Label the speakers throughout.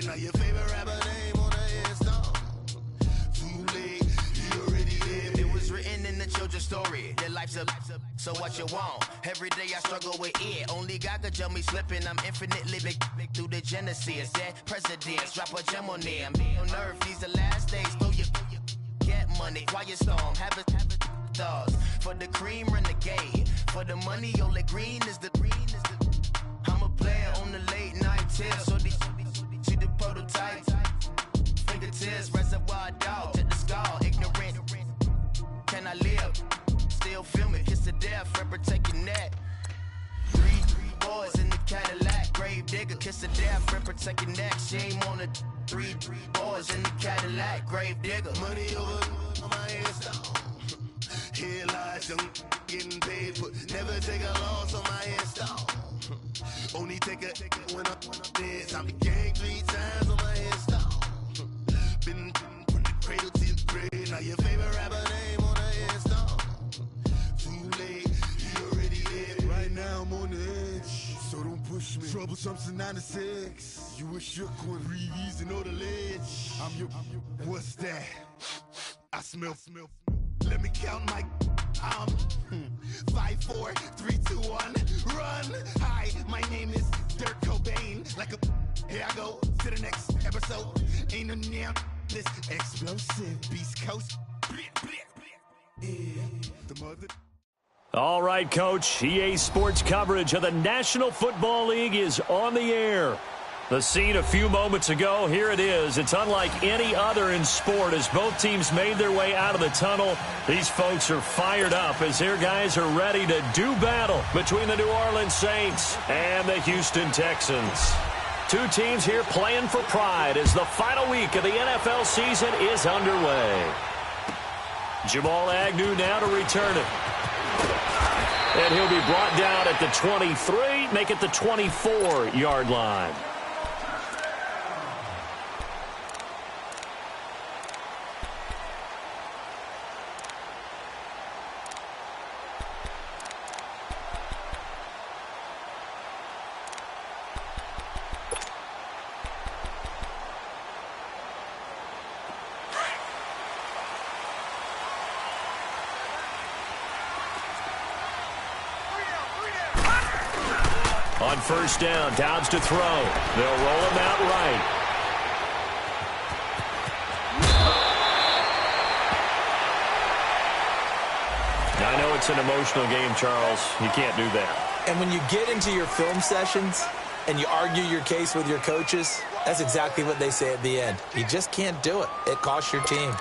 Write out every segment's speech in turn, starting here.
Speaker 1: Now your favorite rapper name on the headstone. Too late, you already lived. It was written in the children's story. Your life's a so what you want. Every day I struggle with it. Only God could tell me slipping. I'm infinitely big through the genesis. Dead presidents, drop a gem on them. On earth, these the last days. Throw your get money, quiet storm. Have a thoughts. For the cream, renegade. For the money, only green is the green is the. I'm a player on the late night tips. So they see the prototype. Fingertips, reservoir dog. To the skull, ignorant. Can I live? Still feel me, kiss to death, rep protect your neck. Three boys in the Cadillac, grave digger, kiss to death, rep protect your neck. Shame on the three boys in the Cadillac, grave digger. Money over on my headstone. Here lies young getting paid, but never take a loss on my headstone. Only take a when I'm dead. Time to gang 3 times on my headstone. Been from the cradle to the grave. Now your favorite rapper name on the headstone. Too late, you already dead. Right now I'm on the edge, so don't push me. Troublesome to 9 to 6. You a shook one, breathe easy, know the ledge. I'm your, what's that? I smell. Let me count my 5, 4, 3, 2, 1. Run. Hi, my name is Dirk Cobain. Like a here I go to the next episode. Ain't no damn this explosive Beast Coast. The mother.
Speaker 2: All right, Coach. EA Sports coverage of the National Football League is on the air. The scene a few moments ago, here it is. It's unlike any other in sport as both teams made their way out of the tunnel. These folks are fired up as their guys are ready to do battle between the New Orleans Saints and the Houston Texans. Two teams here playing for pride as the final week of the NFL season is underway. Jamal Agnew now to return it. And he'll be brought down at the 23, make it the 24-yard line. On first down, Downs to throw. They'll roll him out right. I know it's an emotional game, Charles. You can't do that.
Speaker 3: And when you get into your film sessions and you argue your case with your coaches, that's exactly what they say at the end. You just can't do it. It costs your team.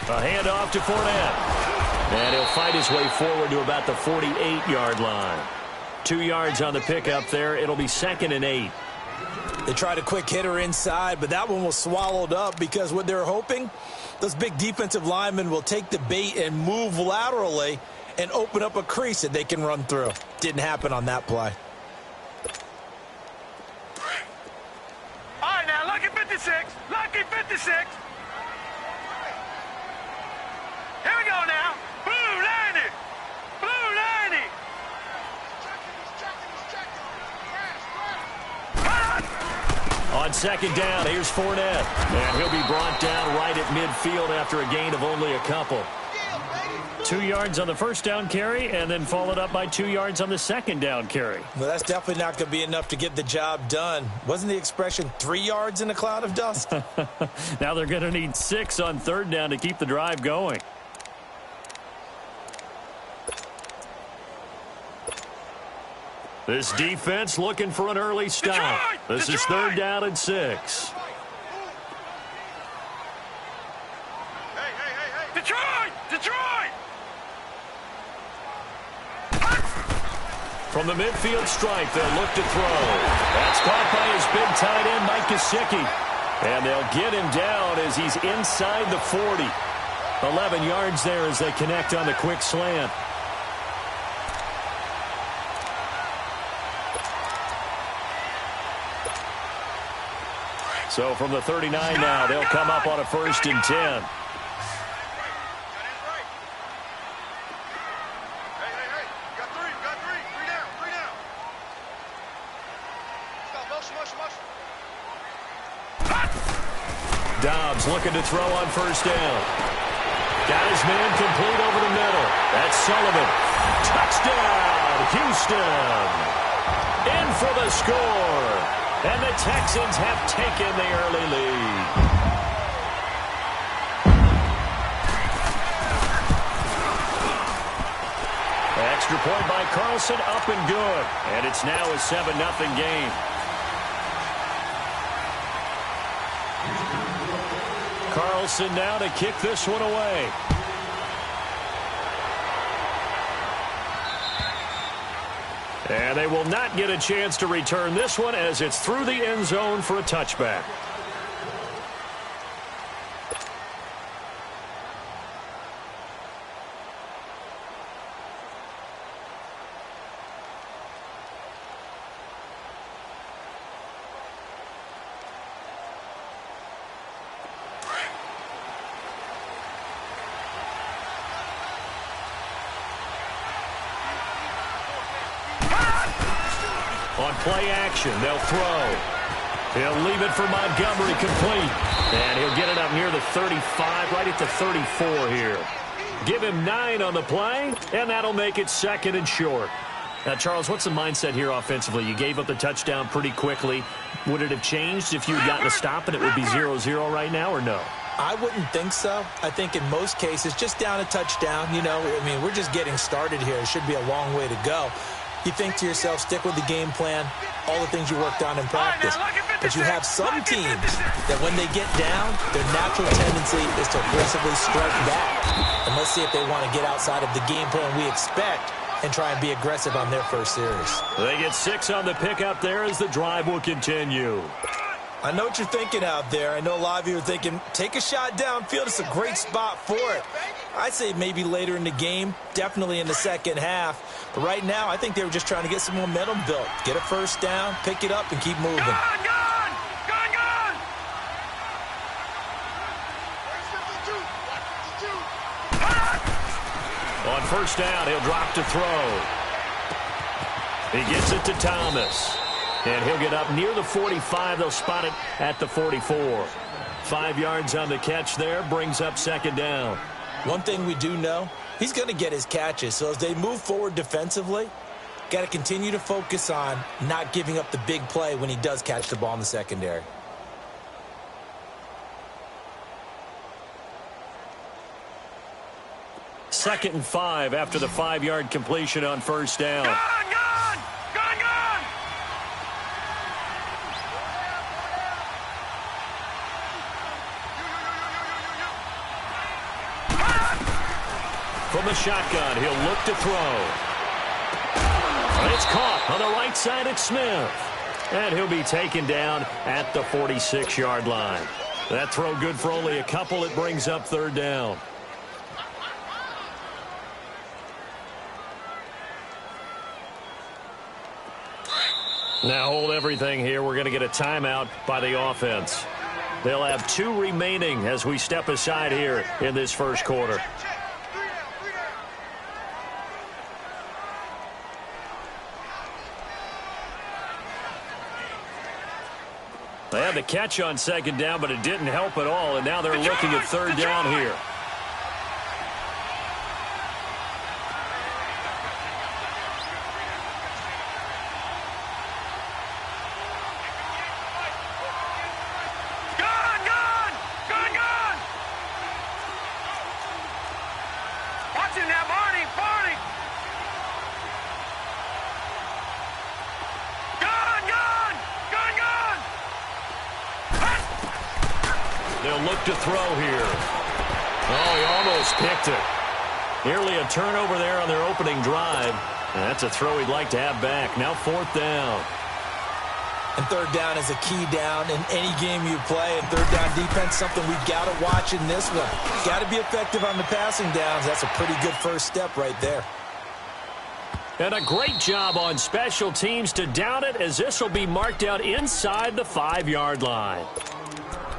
Speaker 2: A handoff to Fournette. And he'll fight his way forward to about the 48-yard line. 2 yards on the pickup there. It'll be 2nd and 8.
Speaker 3: They tried a quick hitter inside, but that one was swallowed up because what they're hoping, those big defensive linemen will take the bait and move laterally and open up a crease that they can run through. Didn't happen on that play.
Speaker 4: All right, now, lucky 56. Lucky 56. Here we go now. Blue 90. Blue 90.
Speaker 2: On second down, here's Fournette. And he'll be brought down right at midfield after a gain of only a couple. 2 yards on the first down carry and then followed up by 2 yards on the second down carry.
Speaker 3: Well, that's definitely not going to be enough to get the job done. Wasn't the expression 3 yards in a cloud of dust?
Speaker 2: Now they're going to need 6 on third down to keep the drive going. This defense looking for an early stop. This is third down and 6.
Speaker 4: Detroit! Detroit!
Speaker 2: From the midfield stripe, they'll look to throw. That's caught by his big tight end, Mike Gesicki. And they'll get him down as he's inside the 40. 11 yards there as they connect on the quick slant. So from the 39 now, they'll come up on a 1st and 10. Dobbs looking to throw on 1st down. Got his man complete over the middle. That's Sullivan. Touchdown, Houston. In for the score. And the Texans have taken the early lead. Extra point by Carlson, up and good. And it's now a 7-0 game. Carlson now to kick this one away. And they will not get a chance to return this one as it's through the end zone for a touchback. On play action, they'll throw. He'll leave it for Montgomery complete. And he'll get it up near the 35, right at the 34 here. Give him 9 on the play, and that'll make it 2nd and short. Now, Charles, what's the mindset here offensively? You gave up the touchdown pretty quickly. Would it have changed if you had gotten a stop and it would be 0-0 right now, or no?
Speaker 3: I wouldn't think so. I think in most cases, just down a touchdown, you know, I mean, we're just getting started here. It should be a long way to go. You think to yourself, stick with the game plan, all the things you worked on in practice. But you have some teams that when they get down, their natural tendency is to aggressively strike back. And let's see if they want to get outside of the game plan we expect and try and be aggressive on their first series.
Speaker 2: They get 6 on the pickup there as the drive will continue.
Speaker 3: I know what you're thinking out there. I know a lot of you are thinking, take a shot downfield. It's a great spot for it. I'd say maybe later in the game, definitely in the second half. But right now, I think they were just trying to get some momentum built. Get a first down, pick it up, and keep moving.
Speaker 4: Gone!
Speaker 2: On 1st down, he'll drop to throw. He gets it to Thomas. And he'll get up near the 45. They'll spot it at the 44. 5 yards on the catch there, brings up 2nd down.
Speaker 3: One thing we do know, he's going to get his catches. So as they move forward defensively, got to continue to focus on not giving up the big play when he does catch the ball in the secondary.
Speaker 2: Second and 5 after the 5-yard completion on 1st down.
Speaker 4: Gone!
Speaker 2: From the shotgun, he'll look to throw. It's caught on the right side at Smith. And he'll be taken down at the 46-yard line. That throw good for only a couple. It brings up 3rd down. Now hold everything here. We're going to get a timeout by the offense. They'll have 2 remaining as we step aside here in this first quarter. They had the catch on 2nd down, but it didn't help at all, and now they're looking at 3rd down here. They'll look to throw here. Oh, he almost picked it. Nearly a turnover there on their opening drive. And that's a throw he'd like to have back. Now 4th down.
Speaker 3: And 3rd down is a key down in any game you play. And 3rd down defense, something we've got to watch in this one. Got to be effective on the passing downs. That's a pretty good first step right there.
Speaker 2: And a great job on special teams to down it, as this will be marked out inside the 5-yard line.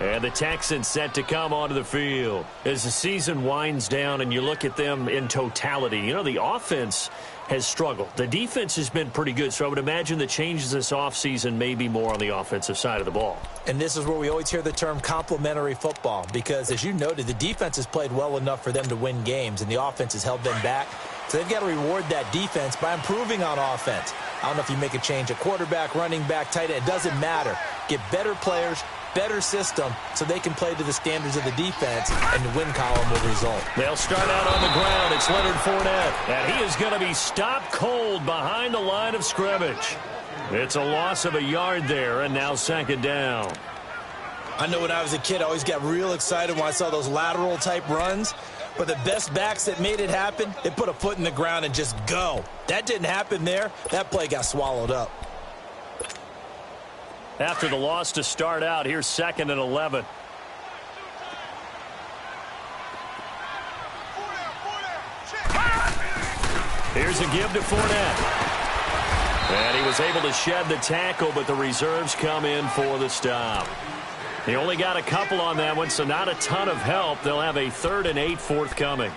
Speaker 2: And the Texans set to come onto the field. As the season winds down and you look at them in totality, you know, the offense has struggled. The defense has been pretty good, so I would imagine the changes this offseason may be more on the offensive side of the ball.
Speaker 3: And this is where we always hear the term complementary football, because, as you noted, the defense has played well enough for them to win games, and the offense has held them back. So they've got to reward that defense by improving on offense. I don't know if you make a change at quarterback, running back, tight end. It doesn't matter. Get better players, better system, so they can play to the standards of the defense, and the win column will result.
Speaker 2: They'll start out on the ground. It's Leonard Fournette, and he is going to be stopped cold behind the line of scrimmage. It's a loss of a yard there, and now second down.
Speaker 3: I know when I was a kid, I always got real excited when I saw those lateral-type runs. But the best backs that made it happen, they put a foot in the ground and just go. That didn't happen there. That play got swallowed up.
Speaker 2: After the loss to start out, here's 2nd and 11. Here's a give to Fournette. And he was able to shed the tackle, but the reserves come in for the stop. He only got a couple on that one, so not a ton of help. They'll have a 3rd and 8 forthcoming.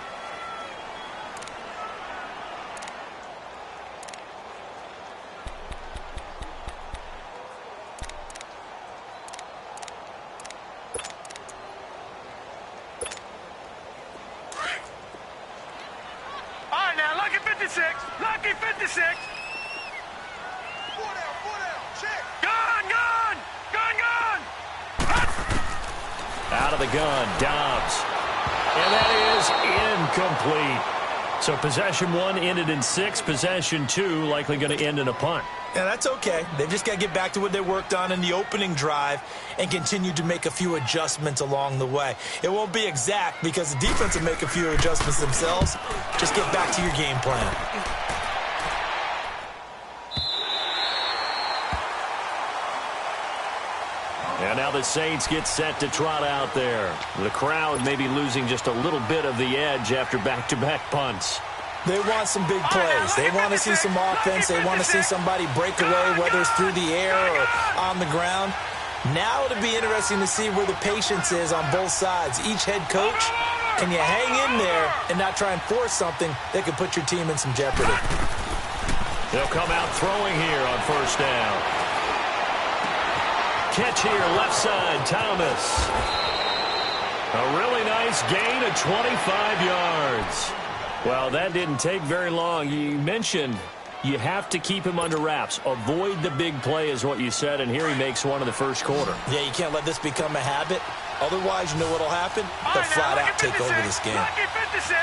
Speaker 4: All right, now, lucky 56. Lucky 56.
Speaker 2: Out of the gun, Dobbs. And that is incomplete. So possession 1 ended in 6. Possession 2 likely going to end in a punt.
Speaker 3: Yeah, that's okay. They've just got to get back to what they worked on in the opening drive and continue to make a few adjustments along the way. It won't be exact because the defense will make a few adjustments themselves. Just get back to your game plan.
Speaker 2: And now the Saints get set to trot out there. The crowd may be losing just a little bit of the edge after back-to-back punts.
Speaker 3: They want some big plays. They want to see some offense. They want to see somebody break away, whether it's through the air or on the ground. Now it'll be interesting to see where the patience is on both sides. Each head coach, can you hang in there and not try and force something that could put your team in some jeopardy?
Speaker 2: They'll come out throwing here on 1st down. Catch here, left side, Thomas. A really nice gain of 25 yards. Well, that didn't take very long. You mentioned you have to keep him under wraps. Avoid the big play is what you said, and here he makes one in the 1st quarter.
Speaker 3: Yeah, you can't let this become a habit. Otherwise, you know what will happen? They'll flat out take over this game.
Speaker 4: Lucky 56.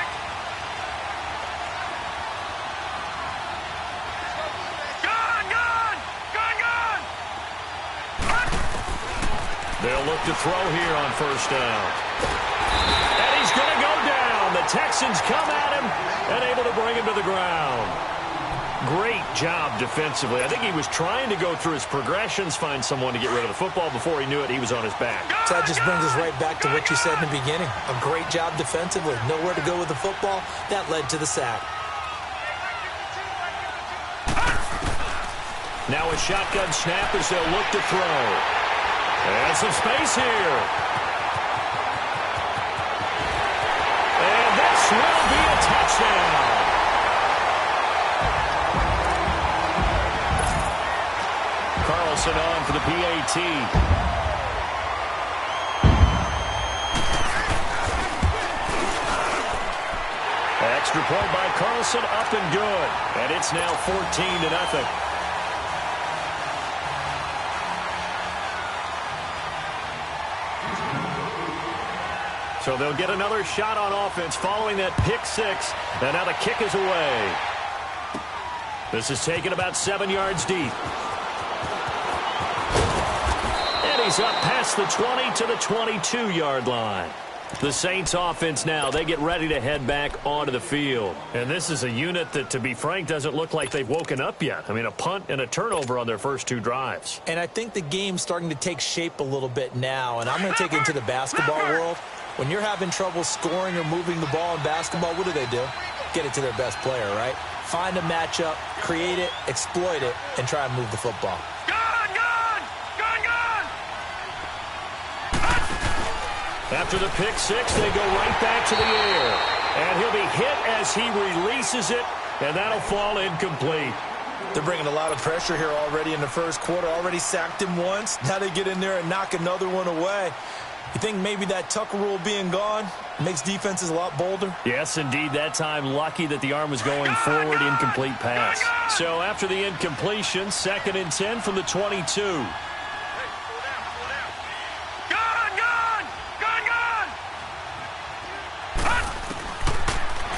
Speaker 2: They'll look to throw here on 1st down. And he's going to go down. The Texans come at him and able to bring him to the ground. Great job defensively. I think he was trying to go through his progressions, find someone to get rid of the football. Before he knew it, he was on his back.
Speaker 3: So that just brings us right back to what you said in the beginning. A great job defensively. Nowhere to go with the football. That led to the sack.
Speaker 2: Now a shotgun snap as they'll look to throw. And some space here. And this will be a touchdown. Carlson on for the PAT. Extra point by Carlson, up and good. And it's now 14-0. So they'll get another shot on offense following that pick 6. And now the kick is away. This is taken about 7 yards deep. And he's up past the 20 to the 22-yard line. The Saints offense now, they get ready to head back onto the field. And this is a unit that, to be frank, doesn't look like they've woken up yet. I mean, a punt and a turnover on their first 2 drives.
Speaker 3: And I think the game's starting to take shape a little bit now. And I'm going to take it into the basketball world. When you're having trouble scoring or moving the ball in basketball, what do? get it to their best player, right? Find a matchup, create it, exploit it, and try and move the football.
Speaker 2: After the pick six, they go right back to the air. And he'll be hit as he releases it, and that'll fall incomplete.
Speaker 3: They're bringing a lot of pressure here already in the first quarter. Already sacked him once. Now they get in there and knock another one away. You think maybe that Tucker rule being gone makes defenses a lot bolder?
Speaker 2: Yes, indeed. That time, lucky that the arm was going forward, incomplete pass. So after the incompletion, 2nd and 10 from the 22.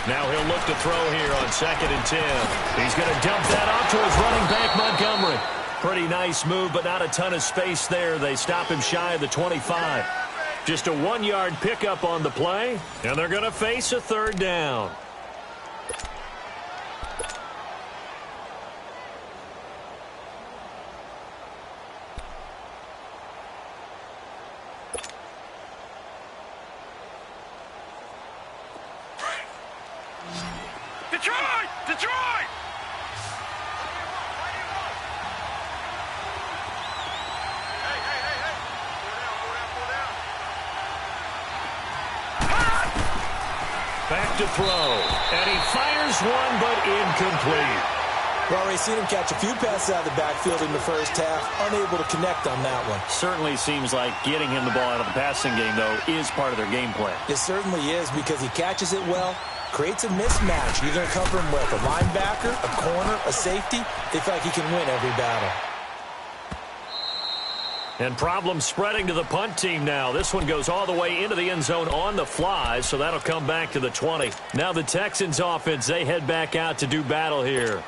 Speaker 2: Now he'll look to throw here on 2nd and 10. He's going to dump that off to his running back, Montgomery. Pretty nice move, but not a ton of space there. They stop him shy of the 25. Just a 1-yard pickup on the play, and they're going to face a 3rd down.
Speaker 4: Detroit! Detroit!
Speaker 2: Back to throw, and he fires one, but incomplete.
Speaker 3: We've already seen him catch a few passes out of the backfield in the first half, unable to connect on that one.
Speaker 2: Certainly seems like getting him the ball out of the passing game, though, is part of their game plan.
Speaker 3: It certainly is, because he catches it well, creates a mismatch. You're going to cover him with a linebacker, a corner, a safety. They feel like he can win every battle.
Speaker 2: And problems spreading to the punt team now. This one goes all the way into the end zone on the fly, so that'll come back to the 20. Now the Texans offense, they head back out to do battle here.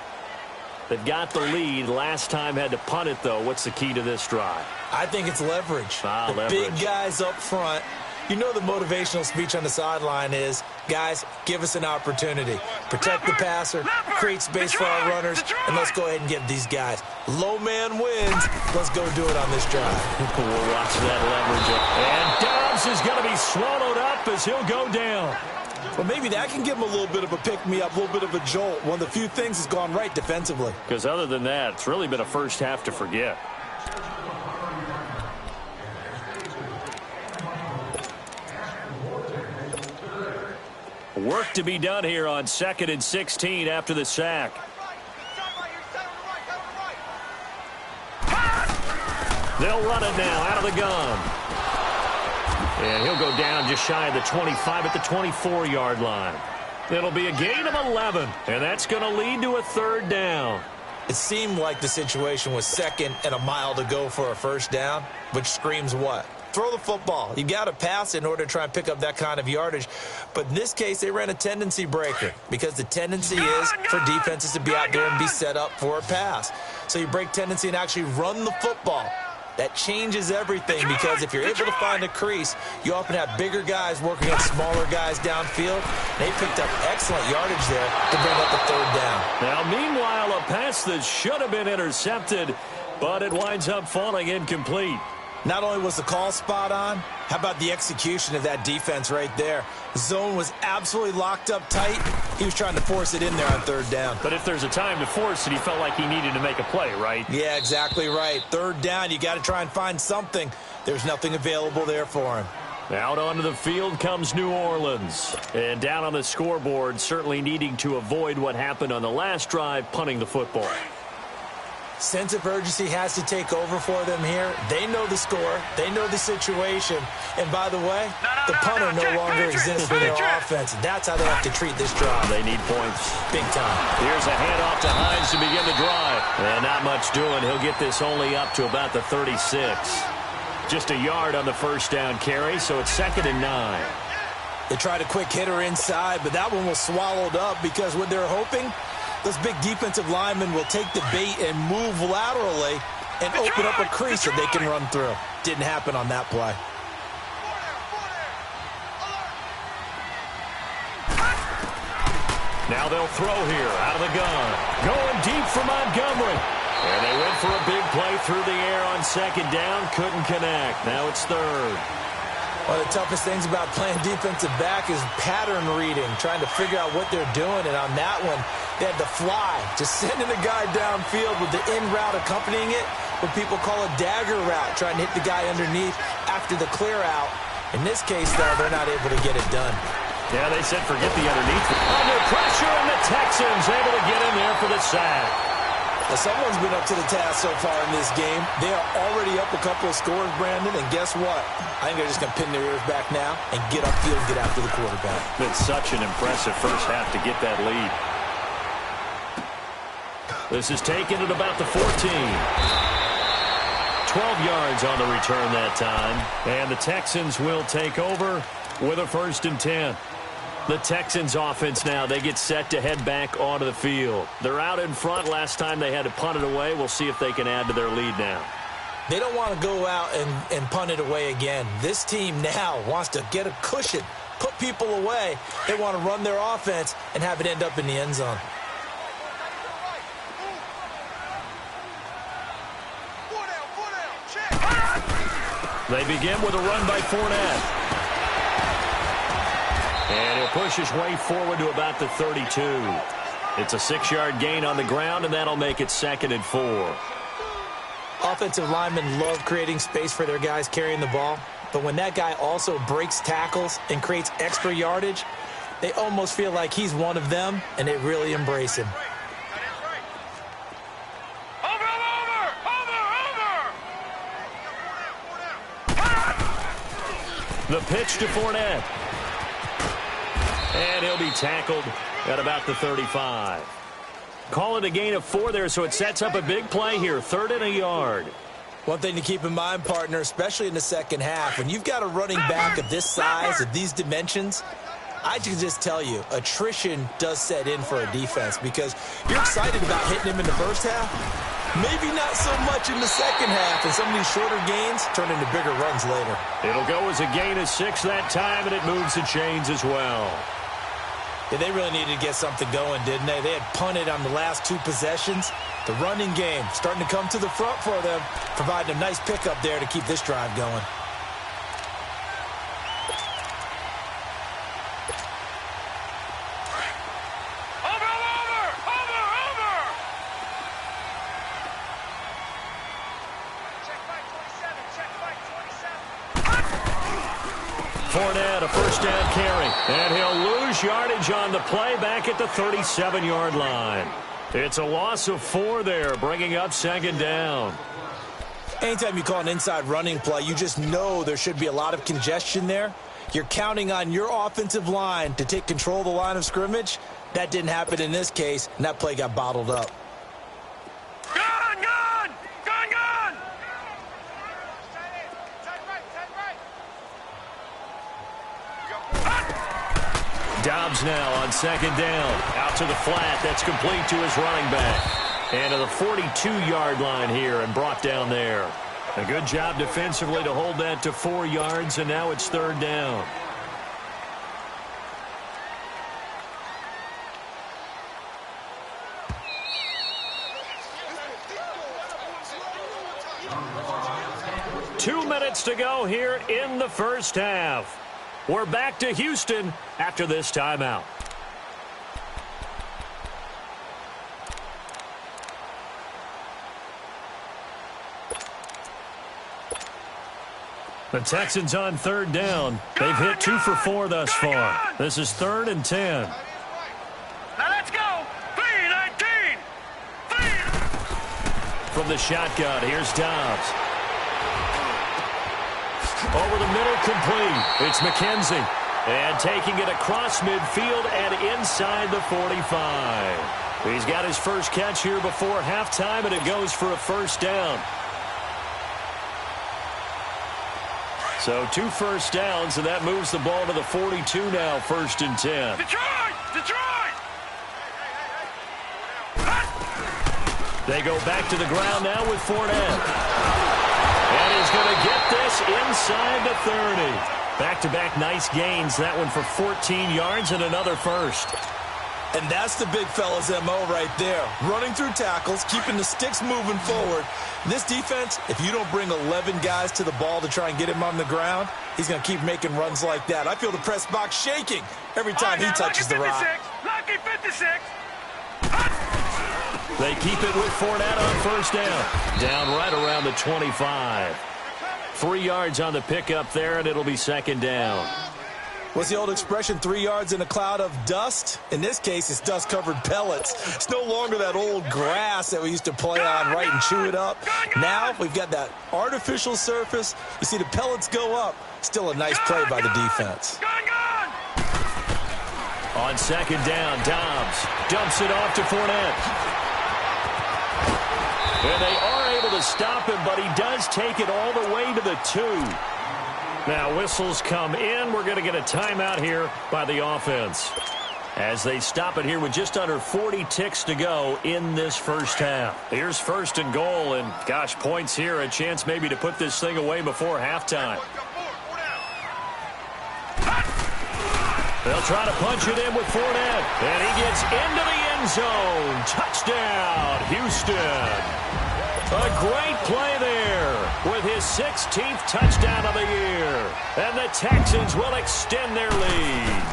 Speaker 2: They've got the lead. Last time had to punt it, though. What's the key to this drive?
Speaker 3: I think it's leverage.
Speaker 2: Leverage.
Speaker 3: Big guys up front. You know the motivational speech on the sideline is, guys, give us an opportunity. Protect the passer, create space for our runners, and let's go ahead and give these guys. Low man wins. Let's go do it on this drive.
Speaker 2: We'll watch that leverage up. And Dobbs is going to be swallowed up as he'll go down.
Speaker 3: Well, maybe that can give him a little bit of a pick-me-up, a little bit of a jolt. One of the few things has gone right defensively.
Speaker 2: Because other than that, it's really been a first half to forget. Work to be done here on 2nd and 16 after the sack. They'll run it now out of the gun. And he'll go down just shy of the 25 at the 24-yard line. It'll be a gain of 11, and that's going to lead to a 3rd down.
Speaker 3: It seemed like the situation was 2nd and a mile to go for a 1st down, which screams what? Throw the football. You got to pass in order to try and pick up that kind of yardage. But in this case, they ran a tendency breaker because the tendency is for defenses to be out there and be set up for a pass. So you break tendency and actually run the football. That changes everything because if you're able to find a crease, you often have bigger guys working against smaller guys downfield. They picked up excellent yardage there to bring up the 3rd down.
Speaker 2: Now, meanwhile, a pass that should have been intercepted, but it winds up falling incomplete.
Speaker 3: Not only was the call spot on, how about the execution of that defense right there? The zone was absolutely locked up tight. He was trying to force it in there on 3rd down.
Speaker 2: But if there's a time to force it, he felt like he needed to make a play, right?
Speaker 3: Yeah, exactly right. 3rd down, you got to try and find something. There's nothing available there for him.
Speaker 2: Out onto the field comes New Orleans. And down on the scoreboard, certainly needing to avoid what happened on the last drive, punting the football.
Speaker 3: Sense of urgency has to take over for them here. They know the score. They know the situation. And by the way, the punter no longer exists for their offense. That's how they have to treat this drive.
Speaker 2: They need points.
Speaker 3: Big time.
Speaker 2: Here's a handoff to Hines to begin the drive. And not much doing. He'll get this only up to about the 36. Just a yard on the 1st down carry, so it's 2nd and 9.
Speaker 3: They tried a quick hitter inside, but that one was swallowed up because what they're hoping, those big defensive linemen will take the bait and move laterally and open up a crease that they can run through. Didn't happen on that play.
Speaker 2: Now they'll throw here out of the gun. Going deep for Montgomery. And they went for a big play through the air on 2nd down. Couldn't connect. Now it's 3rd.
Speaker 3: One of the toughest things about playing defensive back is pattern reading, trying to figure out what they're doing. And on that one, they had the fly, just sending the guy downfield with the in route accompanying it, what people call a dagger route, trying to hit the guy underneath after the clear out. In this case, though, they're not able to get it done.
Speaker 2: Yeah, they said forget the underneath. Under pressure, and the Texans able to get in there for the sack.
Speaker 3: Well, someone's been up to the task so far in this game. They are already up a couple of scores, Brandon, and guess what? I think they're just going to pin their ears back now and get upfield, get after the quarterback.
Speaker 2: Been such an impressive first half to get that lead. This is taken at about the 14. 12 yards on the return that time, and the Texans will take over with a 1st and 10. The Texans offense now, they get set to head back onto the field. They're out in front. Last time they had to punt it away. We'll see if they can add to their lead now.
Speaker 3: They don't want to go out and punt it away again. This team now wants to get a cushion, put people away. They want to run their offense and have it end up in the end zone.
Speaker 2: They begin with a run by Fournette. And he'll push his way forward to about the 32. It's a 6-yard gain on the ground, and that'll make it 2nd and 4.
Speaker 3: Offensive linemen love creating space for their guys carrying the ball, but when that guy also breaks tackles and creates extra yardage, they almost feel like he's one of them, and they really embrace him.
Speaker 2: The pitch to Fournette. And he'll be tackled at about the 35. Call it a gain of 4 there, so it sets up a big play here. 3rd and a yard.
Speaker 3: One thing to keep in mind, partner, especially in the second half, when you've got a running back of this size, of these dimensions, I can just tell you, attrition does set in for a defense because you're excited about hitting him in the first half. Maybe not so much in the second half, and some of these shorter gains turn into bigger runs later.
Speaker 2: It'll go as a gain of 6 that time, and it moves the chains as well.
Speaker 3: Yeah, they really needed to get something going, didn't they? They had punted on the last 2 possessions. The running game starting to come to the front for them, providing a nice pickup there to keep this drive going.
Speaker 2: Fournette, a 1st down carry, and he'll lose yardage on the play back at the 37-yard line. It's a loss of 4 there, bringing up 2nd down.
Speaker 3: Anytime you call an inside running play, you just know there should be a lot of congestion there. You're counting on your offensive line to take control of the line of scrimmage. That didn't happen in this case, and that play got bottled up.
Speaker 2: Dobbs now on 2nd down. Out to the flat. That's complete to his running back. And to the 42-yard line here and brought down there. A good job defensively to hold that to 4 yards, and now it's 3rd down. Two minutes to go here in the first half. We're back to Houston after this timeout. The Texans on 3rd down. They've hit 2 for 4 thus far. This is 3rd and 10.
Speaker 4: Now let's go. 3-19.
Speaker 2: From the shotgun, here's Dobbs. Over the middle, complete. It's McKenzie. And taking it across midfield and inside the 45. He's got his first catch here before halftime, and it goes for a 1st down. So 2 first downs, and that moves the ball to the 42 now, 1st and 10.
Speaker 4: Detroit!
Speaker 2: They go back to the ground now with Fournette. And he's going to get this inside the 30. Back-to-back nice gains. That one for 14 yards and another 1st.
Speaker 3: And that's the big fella's MO right there. Running through tackles, keeping the sticks moving forward. This defense, if you don't bring 11 guys to the ball to try and get him on the ground, he's going to keep making runs like that. I feel the press box shaking every time he touches the rock.
Speaker 4: Lucky 56.
Speaker 2: They keep it with Fournette on first down. Down right around the 25. 3 yards on the pickup there, and it'll be second down.
Speaker 3: What's the old expression, 3 yards in a cloud of dust? In this case, it's dust-covered pellets. It's no longer that old grass that we used to play on, right, and chew it up. Now we've got that artificial surface. You see the pellets go up. Still a nice play by the defense.
Speaker 2: On second down, Dobbs dumps it off to Fournette. And they are able to stop him, but he does take it all the way to the 2. Now whistles come in. We're going to get a timeout here by the offense as they stop it here with just under 40 ticks to go in this first half. Here's first and goal, and gosh, points here, a chance maybe to put this thing away before halftime. They'll try to punch it in with Fournette, and he gets into the end zone. Touchdown, Houston. A great play there with his 16th touchdown of the year. And the Texans will extend their lead.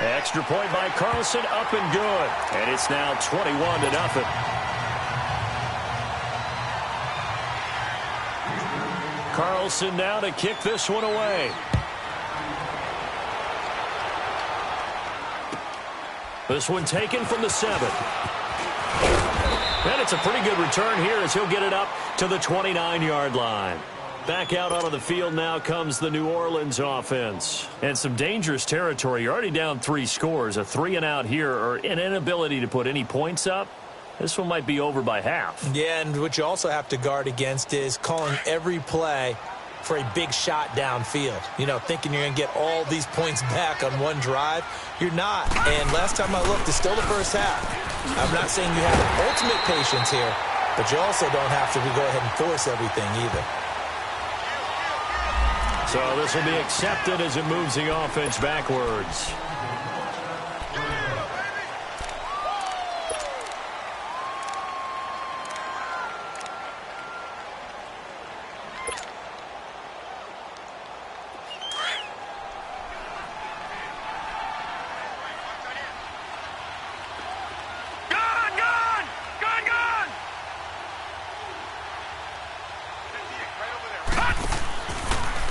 Speaker 2: Extra point by Carlson, up and good. And it's now 21-0. Carlson now to kick this one away. This one taken from the 7. And it's a pretty good return here as he'll get it up to the 29-yard line. Back out onto the field now comes the New Orleans offense. And some dangerous territory. You're already down 3 scores. A 3-and-out here, or an inability to put any points up. This one might be over by half.
Speaker 3: Yeah, and what you also have to guard against is calling every play for a big shot downfield. You know, thinking you're going to get all these points back on one drive. You're not. And last time I looked, it's still the first half. I'm not saying you have ultimate patience here, but you also don't have to go ahead and force everything either.
Speaker 2: So this will be accepted as it moves the offense backwards.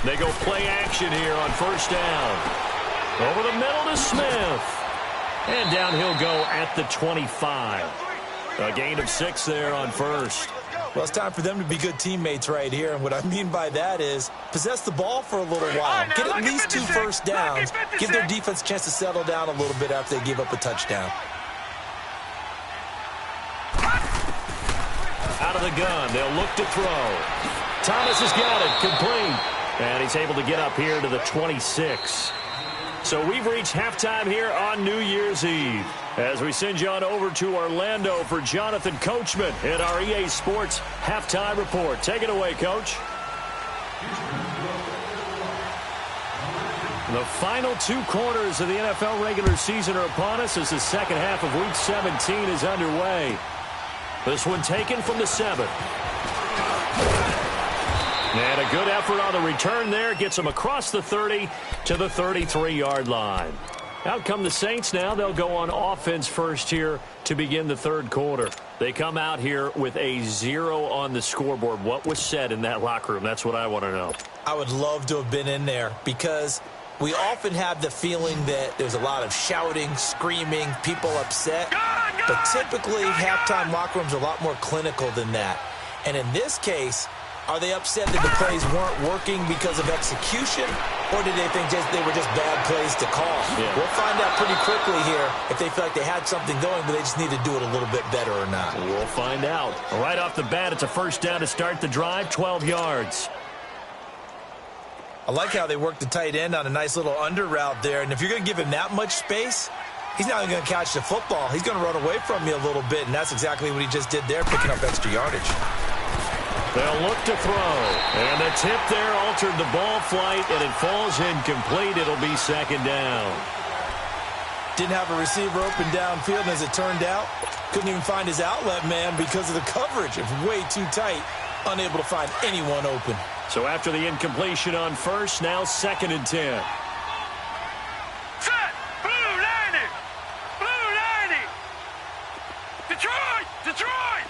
Speaker 2: They go play action here on first down. Over the middle to Smith. And down he'll go at the 25. A gain of 6 there on first.
Speaker 3: Well, it's time for them to be good teammates right here. And what I mean by that is possess the ball for a little while. Get at least 2 first downs. Give their defense a chance to settle down a little bit after they give up a touchdown.
Speaker 2: Out of the gun. They'll look to throw. Thomas has got it. Complete. And he's able to get up here to the 26. So we've reached halftime here on New Year's Eve. As we send you on over to Orlando for Jonathan Coachman in our EA Sports Halftime Report. Take it away, Coach. The final 2 quarters of the NFL regular season are upon us as the second half of Week 17 is underway. This one taken from the 7. And a good effort on the return there. Gets them across the 30 to the 33-yard line. Out come the Saints now. They'll go on offense first here to begin the third quarter. They come out here with a 0 on the scoreboard. What was said in that locker room? That's what I want to know.
Speaker 3: I would love to have been in there because we often have the feeling that there's a lot of shouting, screaming, people upset. But typically, halftime locker rooms are a lot more clinical than that. And in this case, are they upset that the plays weren't working because of execution, or did they think they were just bad plays to call?
Speaker 2: Yeah.
Speaker 3: We'll find out pretty quickly here if they feel like they had something going, but they just need to do it a little bit better or not.
Speaker 2: We'll find out. Right off the bat, it's a first down to start the drive, 12 yards.
Speaker 3: I like how they worked the tight end on a nice little under route there, and if you're going to give him that much space, he's not even going to catch the football. He's going to run away from you a little bit, and that's exactly what he just did there, picking up extra yardage.
Speaker 2: They'll look to throw. And the tip there altered the ball flight, and it falls incomplete. It'll be second down.
Speaker 3: Didn't have a receiver open downfield, and as it turned out, couldn't even find his outlet man because of the coverage. It was way too tight, unable to find anyone open.
Speaker 2: So after the incompletion on first, now 2nd and 10.
Speaker 4: Set! Blue 90! Blue 90! Detroit! Detroit!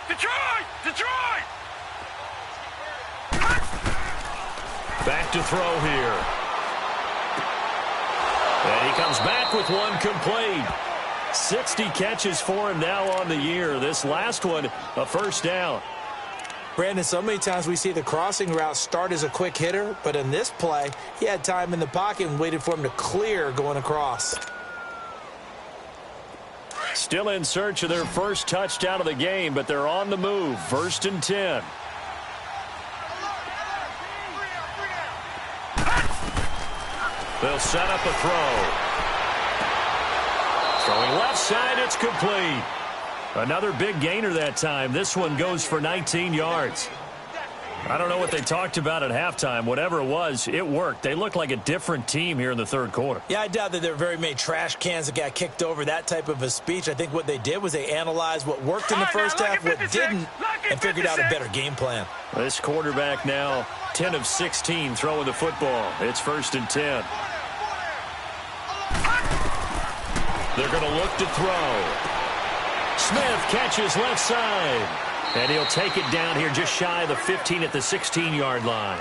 Speaker 4: Detroit! Detroit!
Speaker 2: Back to throw here. And he comes back with one complete. 60 catches for him now on the year. This last one, a first down.
Speaker 3: Brandon, so many times we see the crossing route start as a quick hitter, but in this play, he had time in the pocket and waited for him to clear going across.
Speaker 2: Still in search of their first touchdown of the game, but they're on the move. 1st and 10. They'll set up a throw. Throwing left side, it's complete. Another big gainer that time. This one goes for 19 yards. I don't know what they talked about at halftime. Whatever it was, it worked. They look like a different team here in the 3rd quarter.
Speaker 3: Yeah, I doubt that there were very many trash cans that got kicked over, that type of a speech. I think what they did was they analyzed what worked in the first half, what didn't, and figured out a better game plan.
Speaker 2: This quarterback now 10 of 16 throwing the football. It's 1st and 10. They're going to look to throw. Smith catches left side. And he'll take it down here just shy of the 15 at the 16-yard line.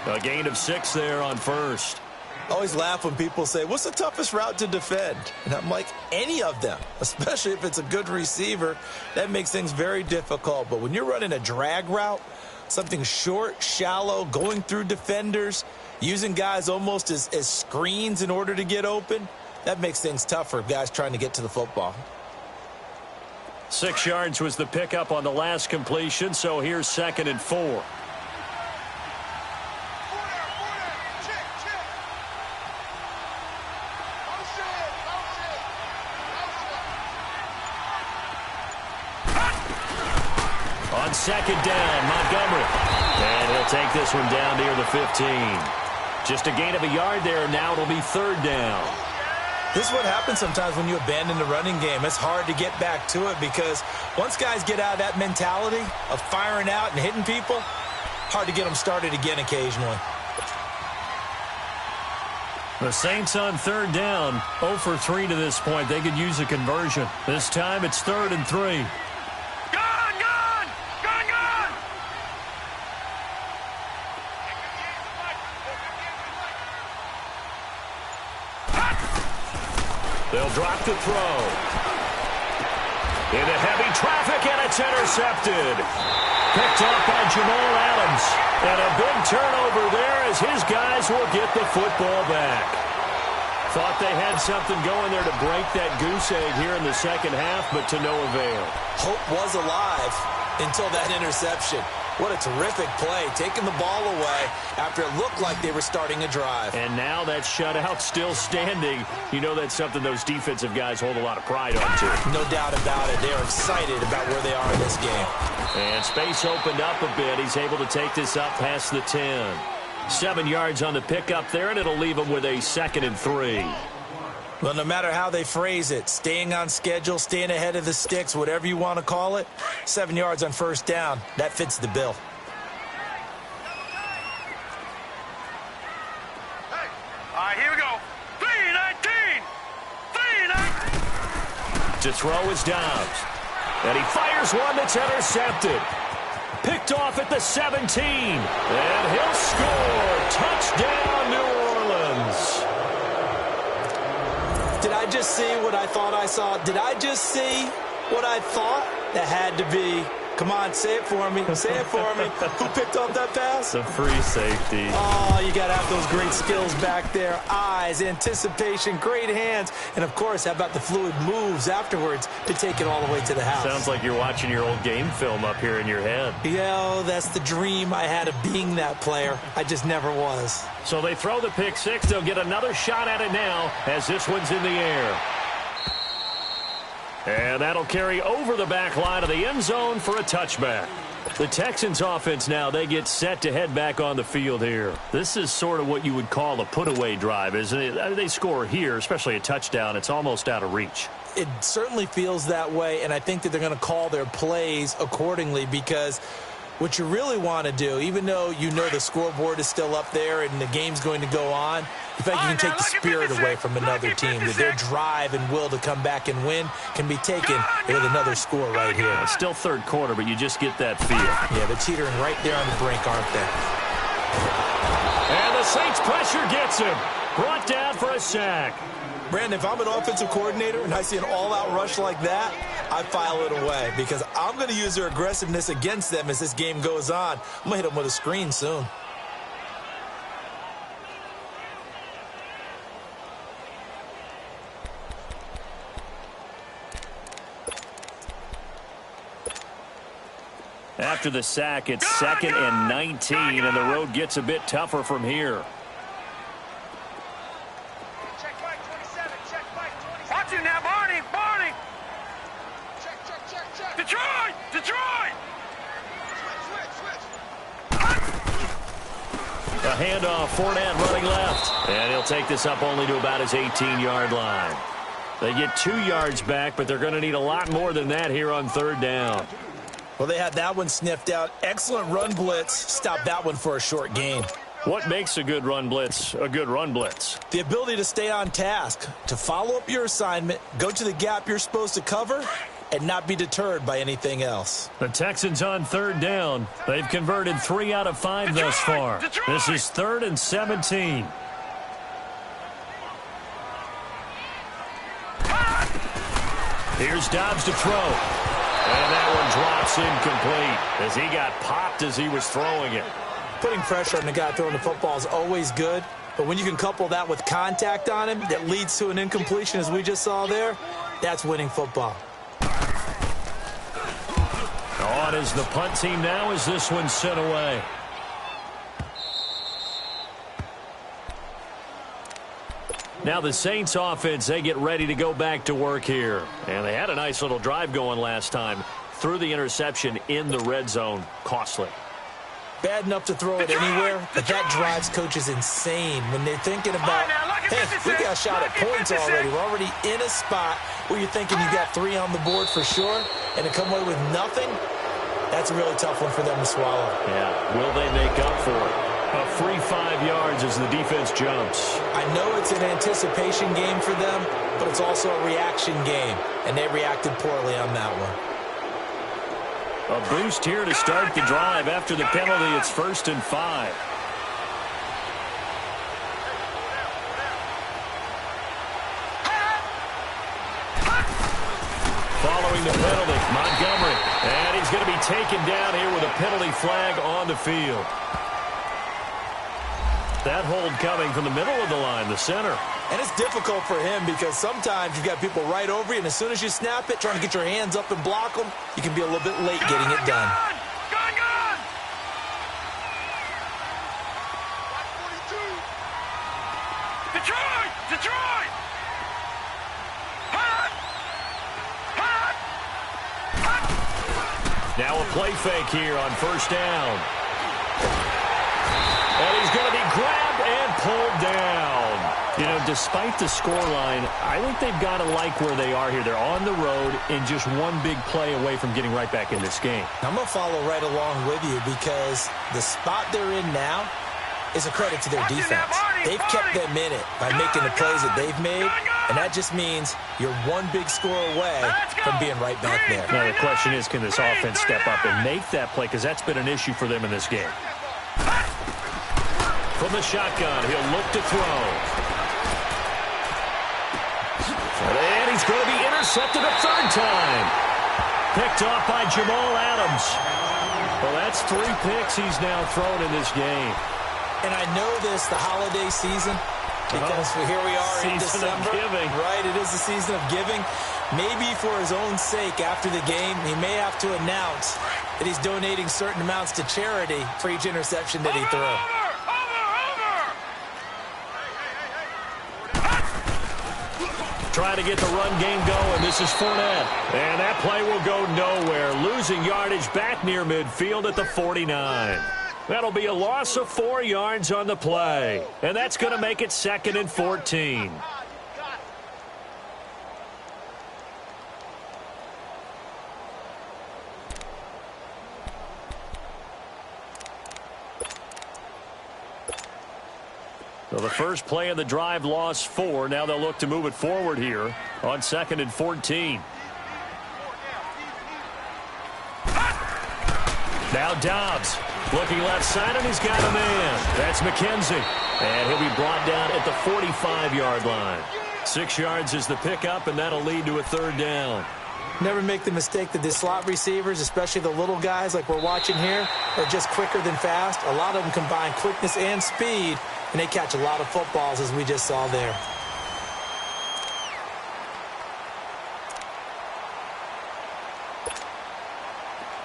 Speaker 2: A gain of 6 there on first.
Speaker 3: I always laugh when people say, what's the toughest route to defend? And I'm like, any of them, especially if it's a good receiver. That makes things very difficult. But when you're running a drag route, something short, shallow, going through defenders, using guys almost as screens in order to get open, that makes things tough for guys trying to get to the football.
Speaker 2: 6 yards was the pickup on the last completion, so here's 2nd and 4. On 2nd down, Montgomery. And he'll take this one down near the 15. Just a gain of a yard there. Now it'll be 3rd down.
Speaker 3: This is what happens sometimes when you abandon the running game. It's hard to get back to it because once guys get out of that mentality of firing out and hitting people, hard to get them started again occasionally.
Speaker 2: The Saints on 3rd down, 0 for 3 to this point. They could use a conversion. This time it's 3rd and 3.
Speaker 4: Gone! Gone! Gone! Gone!
Speaker 2: They'll drop the throw. Into heavy traffic, and it's intercepted. Picked off by Jamal Adams. And a big turnover there as his guys will get the football back. Thought they had something going there to break that goose egg here in the 2nd half, but to no avail.
Speaker 3: Hope was alive until that interception. What a terrific play, taking the ball away after it looked like they were starting a drive.
Speaker 2: And now that shutout still standing. You know that's something those defensive guys hold a lot of pride on, too.
Speaker 3: No doubt about it. They are excited about where they are in this game.
Speaker 2: And space opened up a bit. He's able to take this up past the 10. 7 yards on the pickup there, and it'll leave him with a 2nd and 3.
Speaker 3: Well, no matter how they phrase it, staying on schedule, staying ahead of the sticks, whatever you want to call it, 7 yards on 1st down, that fits the bill.
Speaker 4: Hey, all right, here we go. 3-19! 3-19!
Speaker 2: To throw is Dobbs. And he fires one that's intercepted. Picked off at the 17. And he'll score. Touchdown, New Orleans.
Speaker 3: Did I just see what I thought I saw? Did I just see what I thought? That had to be. Come on, say it for me. Say it for me. Who picked up that pass?
Speaker 2: The free safety.
Speaker 3: Oh, you got to have those great skills back there. Eyes, anticipation, great hands. And, of course, how about the fluid moves afterwards to take it all the way to the house?
Speaker 2: Sounds like you're watching your old game film up here in your head.
Speaker 3: Yeah, that's the dream I had of being that player. I just never was.
Speaker 2: So they throw the pick six. They'll get another shot at it now as this one's in the air. And that'll carry over the back line of the end zone for a touchback. The Texans offense now, they get set to head back on the field here. This is sort of what you would call a put-away drive, isn't it? They score here, especially a touchdown. It's almost out of reach.
Speaker 3: It certainly feels that way, and I think that they're going to call their plays accordingly, because what you really want to do, even though you know the scoreboard is still up there and the game's going to go on, in fact, you can take the spirit away from another team. That their drive and will to come back and win can be taken with another score right here.
Speaker 2: It's still third quarter, but you just get that feel.
Speaker 3: Yeah, they're teetering right there on the brink, aren't they?
Speaker 2: And the Saints pressure gets him. Brought down for a sack.
Speaker 3: Brandon, if I'm an offensive coordinator and I see an all-out rush like that, I file it away, because I'm going to use their aggressiveness against them as this game goes on. I'm going to hit them with a screen soon.
Speaker 2: After the sack, it's 2nd and 19, and the road gets a bit tougher from here.
Speaker 4: Check Mike 27. Check Mike 27. Watch it now, Barney. Barney. Check. Detroit.
Speaker 2: A handoff, Fournette running left. And he'll take this up only to about his 18-yard line. They get 2 yards back, but they're going to need a lot more than that here on third down.
Speaker 3: Well, they had that one sniffed out. Excellent run blitz. Stop that one for a short gain.
Speaker 2: What makes a good run blitz a good run blitz?
Speaker 3: The ability to stay on task, to follow up your assignment, go to the gap you're supposed to cover, and not be deterred by anything else.
Speaker 2: The Texans on third down. They've converted 3 out of 5 thus far. This is 3rd and 17. Here's Dobbs to throw. And that one drops incomplete as he got popped as he was throwing it.
Speaker 3: Putting pressure on the guy throwing the football is always good, but when you can couple that with contact on him that leads to an incompletion, as we just saw there, that's winning football.
Speaker 2: On is the punt team now as this one's sent away. Now the Saints offense, they get ready to go back to work here. And they had a nice little drive going last time. Threw the interception in the red zone. Costly.
Speaker 3: Bad enough to throw it anywhere, but that drives coaches insane when they're thinking about, hey, we got a shot at points already. We're already in a spot where you're thinking you got 3 on the board for sure, and to come away with nothing, that's a really tough one for them to swallow.
Speaker 2: Yeah, will they make up for it? A free 5 yards as the defense jumps.
Speaker 3: I know it's an anticipation game for them, but it's also a reaction game, and they reacted poorly on that one.
Speaker 2: A boost here to start the drive. After the penalty, it's 1st and 5. Following the penalty, Montgomery. And he's going to be taken down here with a penalty flag on the field. That hold coming from the middle of the line, the center.
Speaker 3: And it's difficult for him because sometimes you've got people right over you, and as soon as you snap it, trying to get your hands up and block them, you can be a little bit late getting it done.
Speaker 4: Gun! Detroit!
Speaker 2: Now a play fake here on 1st down. And he's going to be grabbed and pulled down. You know, despite the scoreline, I think they've got to like where they are here. They're on the road and just one big play away from getting right back in this game.
Speaker 3: I'm going to follow right along with you because the spot they're in now is a credit to their defense. They've kept them in it by making the plays that they've made, and that just means you're one big score away from being right back there.
Speaker 2: Now the question is, can this offense step up and make that play? Because that's been an issue for them in this game. From the shotgun, he'll look to throw. And he's going to be intercepted a 3rd time. Picked off by Jamal Adams. Well, that's 3 picks he's now thrown in this game.
Speaker 3: And I know this, the holiday season, because here we are in December.
Speaker 2: Giving.
Speaker 3: Right, it is the season of giving. Maybe for his own sake after the game, he may have to announce that he's donating certain amounts to charity for each interception that he threw.
Speaker 2: trying to get the run game going. This is Fournette. And that play will go nowhere. Losing yardage back near midfield at the 49. That'll be a loss of 4 yards on the play. And that's going to make it 2nd and 14. So the first play of the drive lost 4. Now they'll look to move it forward here on 2nd and 14. Now Dobbs looking left side, and he's got a man. That's McKenzie. And he'll be brought down at the 45-yard line. 6 yards is the pickup, and that'll lead to a 3rd down.
Speaker 3: Never make the mistake that the slot receivers, especially the little guys like we're watching here, are just quicker than fast. A lot of them combine quickness and speed, and they catch a lot of footballs, as we just saw there.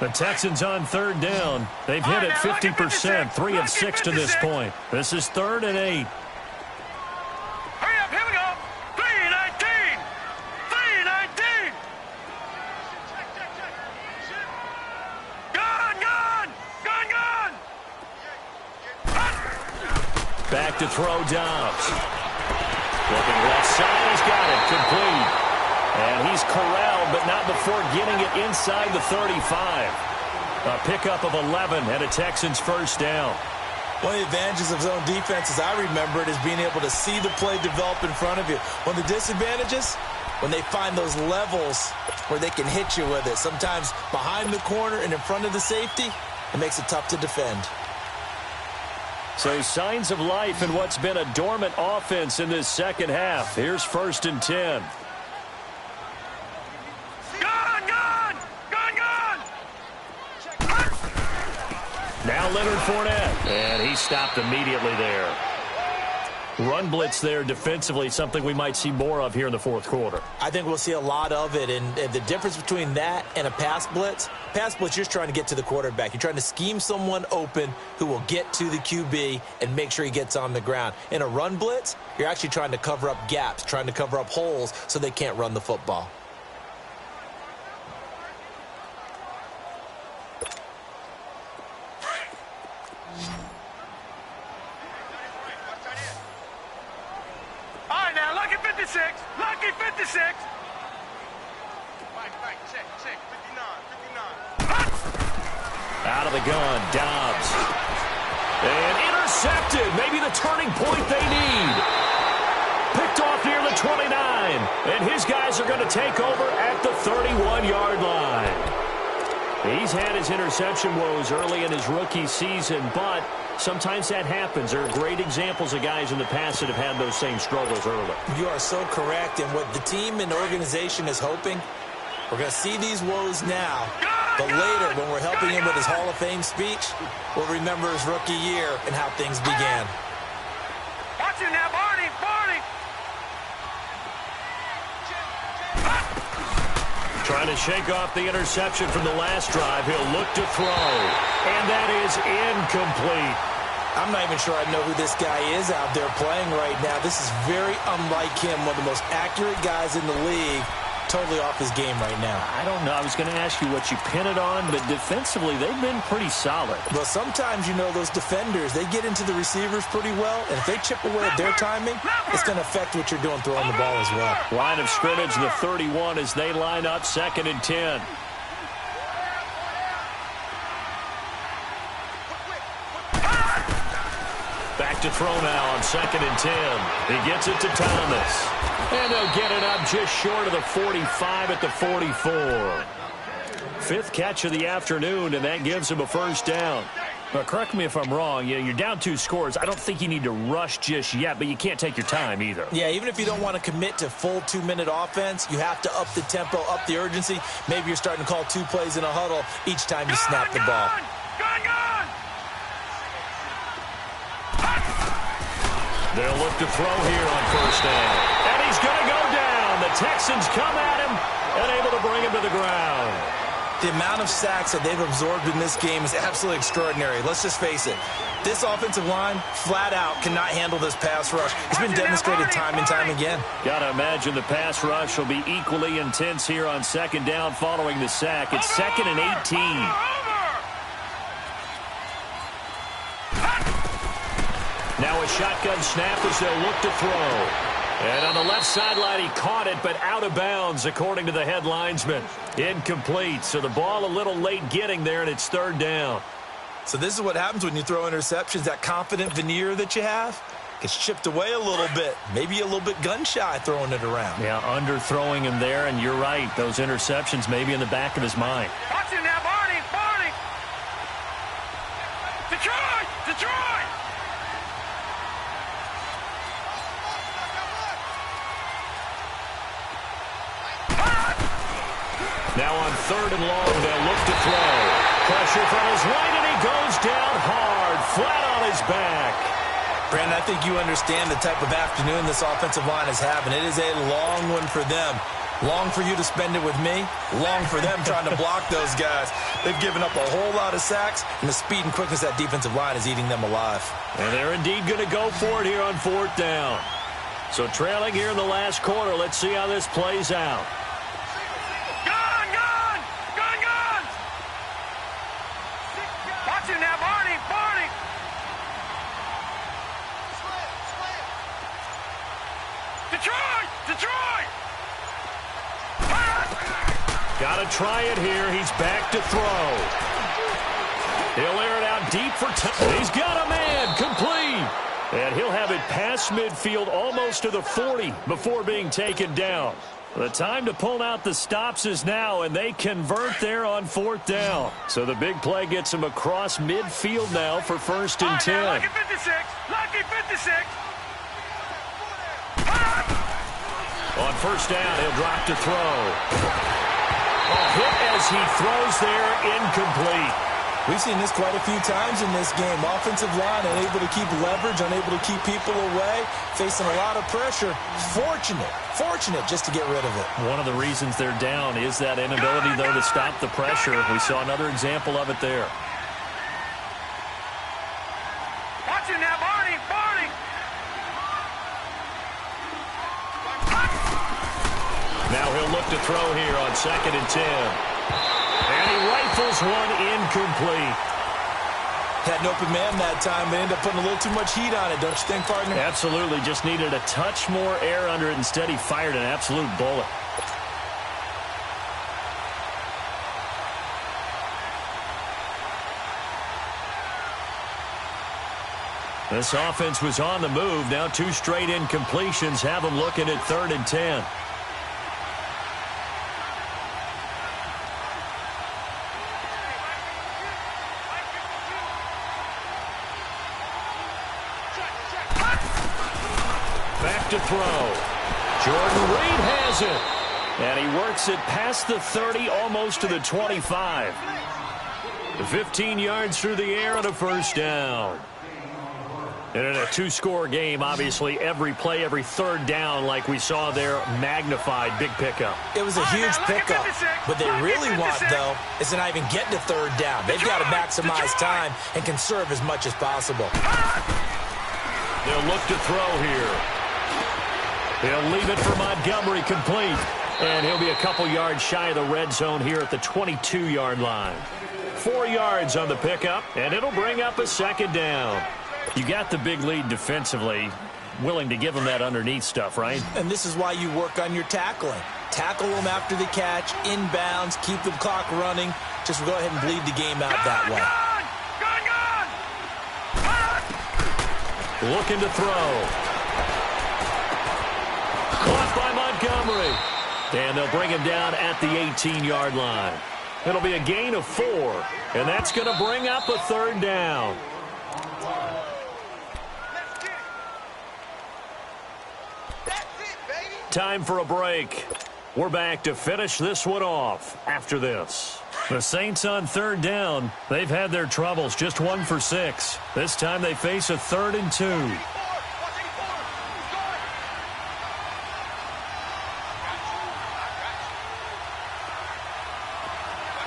Speaker 2: The Texans on 3rd down. They've hit it 50%, 3 of 6 to this point. This is 3rd and 8.
Speaker 4: Hurry up, here we go. 3-19. 3-19. Gone.
Speaker 2: Back to throw Dobbs. Looking left side, he's got it, complete. And he's corralled, but not before getting it inside the 35. A pickup of 11 and a Texans 1st down.
Speaker 3: One of the advantages of zone defense, as I remember it, is being able to see the play develop in front of you. One of the disadvantages, when they find those levels where they can hit you with it. Sometimes behind the corner and in front of the safety, it makes it tough to defend.
Speaker 2: So signs of life in what's been a dormant offense in this 2nd half. Here's 1st and 10. Now Leonard Fournette, and he stopped immediately there. Run blitz there defensively, something we might see more of here in the 4th quarter.
Speaker 3: I think we'll see a lot of it, and the difference between that and a pass blitz, you're just trying to get to the quarterback. You're trying to scheme someone open who will get to the QB and make sure he gets on the ground. In a run blitz, you're actually trying to cover up gaps, trying to cover up holes so they can't run the football.
Speaker 4: Lucky 56. Check. 59.
Speaker 2: Out of the gun, Dobbs. And intercepted. Maybe the turning point they need. Picked off near the 29. And his guys are going to take over at the 31-yard line. He's had his interception woes early in his rookie season, but sometimes that happens. There are great examples of guys in the past that have had those same struggles early.
Speaker 3: You are so correct. And what the team and organization is hoping, we're going to see these woes now. But later, when we're helping him with his Hall of Fame speech, we'll remember his rookie year and how things began.
Speaker 4: Watch it now, Barney.
Speaker 2: Trying to shake off the interception from the last drive. He'll look to throw. And that is incomplete.
Speaker 3: I'm not even sure I know who this guy is out there playing right now. This is very unlike him, one of the most accurate guys in the league. Totally off his game right now.
Speaker 2: I don't know. I was going to ask you what you pin it on, but defensively, they've been pretty solid.
Speaker 3: Well, sometimes, you know, those defenders, they get into the receivers pretty well, and if they chip away at their timing, it's going to affect what you're doing throwing the ball as well.
Speaker 2: Line of scrimmage, the 31 as they line up, 2nd and 10. Back to throw now on 2nd and 10. He gets it to Thomas. And they'll get it up just short of the 45 at the 44. 5th catch of the afternoon, and that gives him a 1st down. Now, correct me if I'm wrong. You're down 2 scores. I don't think you need to rush just yet, but you can't take your time either.
Speaker 3: Yeah, even if you don't want to commit to full 2-minute offense, you have to up the tempo, up the urgency. Maybe you're starting to call 2 plays in a huddle each time you snap the ball.
Speaker 2: They'll look to throw here on 1st down. He's going to go down. The Texans come at him and able to bring him to the ground.
Speaker 3: The amount of sacks that they've absorbed in this game is absolutely extraordinary. Let's just face it. This offensive line, flat out, cannot handle this pass rush. It's been demonstrated time and time again.
Speaker 2: Got to imagine the pass rush will be equally intense here on second down following the sack. It's 2nd and 18. Now a shotgun snap as they'll look to throw. And on the left sideline, he caught it, but out of bounds, according to the head linesman. Incomplete, so the ball a little late getting there, and it's 3rd down.
Speaker 3: So this is what happens when you throw interceptions. That confident veneer that you have gets chipped away a little bit. Maybe a little bit gun-shy throwing it around.
Speaker 2: Yeah, underthrowing him there, and you're right. Those interceptions may be in the back of his mind.
Speaker 4: Watch him now, Barney! Barney! Detroit! Detroit!
Speaker 2: Now on 3rd and long, they'll look to throw. Pressure from his right, and he goes down hard, flat on his back.
Speaker 3: Brandon, I think you understand the type of afternoon this offensive line is having. It is a long one for them. Long for you to spend it with me. Long for them trying to block those guys. They've given up a whole lot of sacks, and the speed and quickness of that defensive line is eating them alive.
Speaker 2: And they're indeed going to go for it here on 4th down. So trailing here in the last quarter. Let's see how this plays out.
Speaker 4: Now, Barney! Barney! Detroit! Detroit!
Speaker 2: Got to try it here. He's back to throw. He'll air it out deep for touchdown. He's got a man. Complete. And he'll have it past midfield almost to the 40 before being taken down. The time to pull out the stops is now, and they convert there on 4th down. So the big play gets him across midfield now for 1st and 10.
Speaker 4: Lucky 56. Lucky 56.
Speaker 2: On 1st down, he'll drop to throw. A hit as he throws there, incomplete.
Speaker 3: We've seen this quite a few times in this game. Offensive line unable to keep leverage, unable to keep people away, facing a lot of pressure. Fortunate just to get rid of it.
Speaker 2: One of the reasons they're down is that inability, though, to stop the pressure. We saw another example of it there.
Speaker 4: Watch him now, Barney! Barney!
Speaker 2: Now he'll look to throw here on 2nd and 10. And he rifles one incomplete.
Speaker 3: Had an open man that time. They ended up putting a little too much heat on it, don't you think, partner?
Speaker 2: Absolutely. Just needed a touch more air under it. Instead, he fired an absolute bullet. This offense was on the move. Now 2 straight incompletions have them looking at 3rd and 10. To throw. Jordan Reed has it. And he works it past the 30, almost to the 25. 15 yards through the air on a 1st down. And in a 2-score game, obviously, every play, every 3rd down, like we saw there, magnified. Big pickup.
Speaker 3: It was a huge pickup. What they really want, though, is to not even get to 3rd down. They've got to maximize time and conserve as much as possible.
Speaker 2: They'll look to throw here. He'll leave it for Montgomery, complete. And he'll be a couple yards shy of the red zone here at the 22-yard line. 4 yards on the pickup, and it'll bring up a 2nd down. You got the big lead defensively, willing to give them that underneath stuff, right?
Speaker 3: And this is why you work on your tackling. Tackle them after the catch, inbounds, keep the clock running. Just go ahead and bleed the game out that way.
Speaker 2: Looking to throw. Caught by Montgomery. And they'll bring him down at the 18-yard line. It'll be a gain of 4. And that's going to bring up a 3rd down. Time for a break. We're back to finish this one off after this. The Saints on 3rd down. They've had their troubles, just 1 for 6. This time they face a 3rd and 2.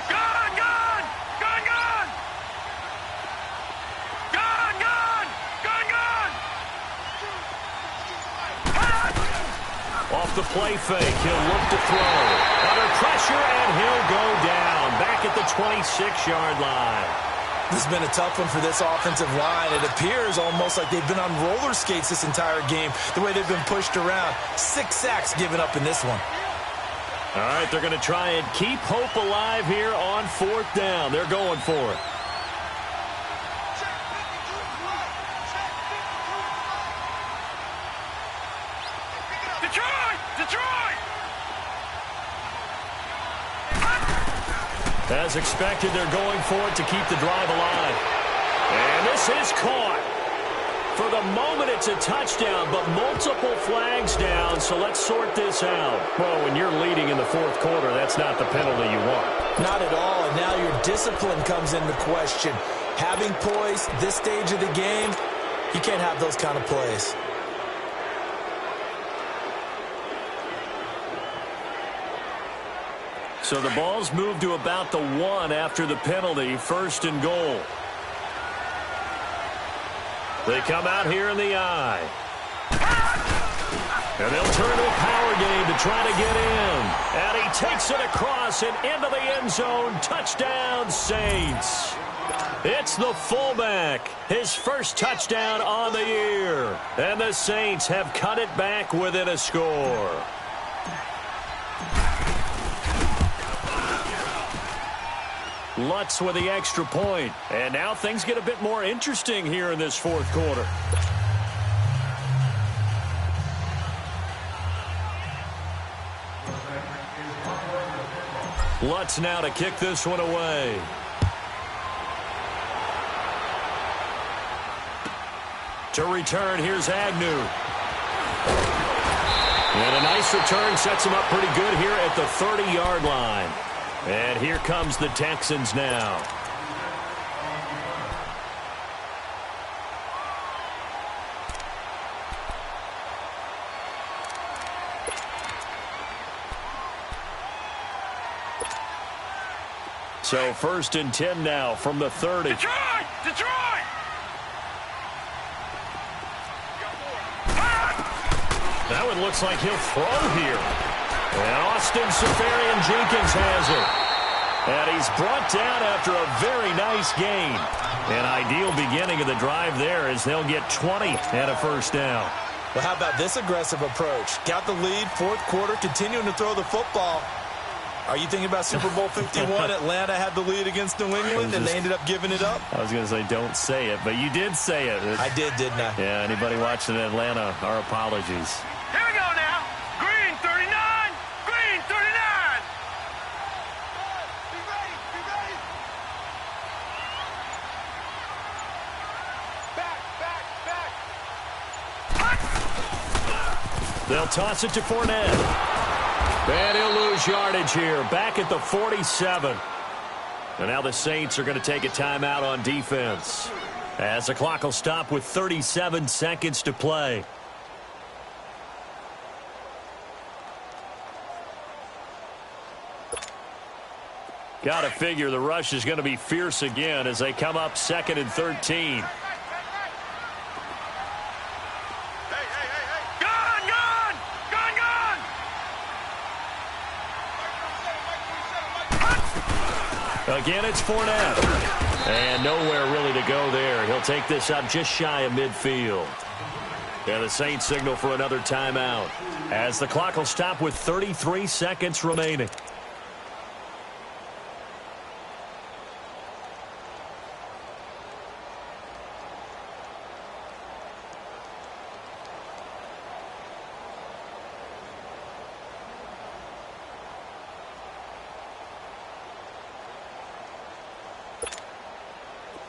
Speaker 4: Go!
Speaker 2: Off the play fake, he'll look to throw. Under pressure, and he'll go down. Back at the 26-yard line.
Speaker 3: This has been a tough one for this offensive line. It appears almost like they've been on roller skates this entire game, the way they've been pushed around. 6 sacks given up in this one.
Speaker 2: All right, they're going to try and keep hope alive here on 4th down. They're going for it.
Speaker 4: Detroit!
Speaker 2: As expected, they're going for it to keep the drive alive. And this is caught. For the moment, it's a touchdown, but multiple flags down, so let's sort this out. Well, when you're leading in the 4th quarter, that's not the penalty you want.
Speaker 3: Not at all, and now your discipline comes into question. Having poise this stage of the game, you can't have those kind of plays.
Speaker 2: So the ball's moved to about the 1 after the penalty, 1st and goal. They come out here in the I. And they'll turn to a power game to try to get in. And he takes it across and into the end zone. Touchdown, Saints. It's the fullback. His first touchdown on the year. And the Saints have cut it back within a score. Lutz with the extra point. And now things get a bit more interesting here in this 4th quarter. Lutz now to kick this one away. To return, here's Agnew. And a nice return sets him up pretty good here at the 30-yard line. And here comes the Texans now. So 1st and 10 now from the 30.
Speaker 4: Detroit!
Speaker 2: That one looks like he'll throw here. And Austin Seferian-Jenkins has it. And he's brought down after a very nice gain. An ideal beginning of the drive there as they'll get 20 and a 1st down.
Speaker 3: Well, how about this aggressive approach? Got the lead, 4th quarter, continuing to throw the football. Are you thinking about Super Bowl 51? Atlanta had the lead against New England, and they ended up giving it up?
Speaker 2: I was going to say don't say it, but you did say it.
Speaker 3: I did, didn't I?
Speaker 2: Yeah, anybody watching Atlanta, our apologies.
Speaker 4: Here we go now. Green 39. Green 39. Be ready. Back.
Speaker 2: They'll toss it to Fournette. And he'll lose yardage here. Back at the 47. And now the Saints are going to take a timeout on defense. As the clock will stop with 37 seconds to play. Got to figure the rush is going to be fierce again as they come up 2nd and 13. Again, it's Fournette. And nowhere really to go there. He'll take this up just shy of midfield. And the Saints signal for another timeout as the clock will stop with 33 seconds remaining.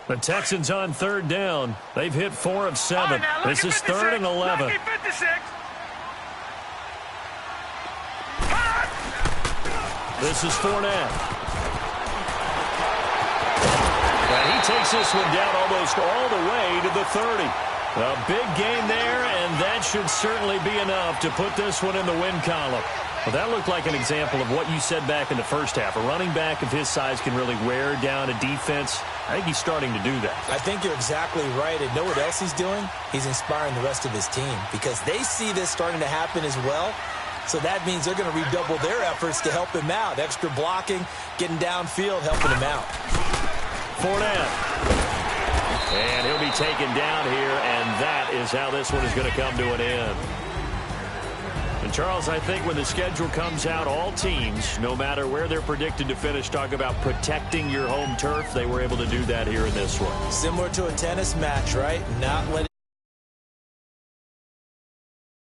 Speaker 2: The Texans on 3rd down. They've hit 4 of 7. This is 3rd and 11. This is Fournette. And he takes this one down almost all the way to the 30. A big gain there, and that should certainly be enough to put this one in the win column. Well, that looked like an example of what you said back in the first half. A running back of his size can really wear down a defense. I think he's starting to do that. I think you're exactly right. And know what else he's doing? He's inspiring the rest of his team because they see this starting to happen as well.
Speaker 3: So that means they're going to redouble their efforts to help him out. Extra blocking, getting downfield, helping him out.
Speaker 2: Fournette. And he'll be taken down here, and that is how this one is going to come to an end. And, Charles, I think when the schedule comes out, all teams, no matter where they're predicted to finish, talk about protecting your home turf. They were able to do that here in this one.
Speaker 3: Similar to a tennis match, right? Not letting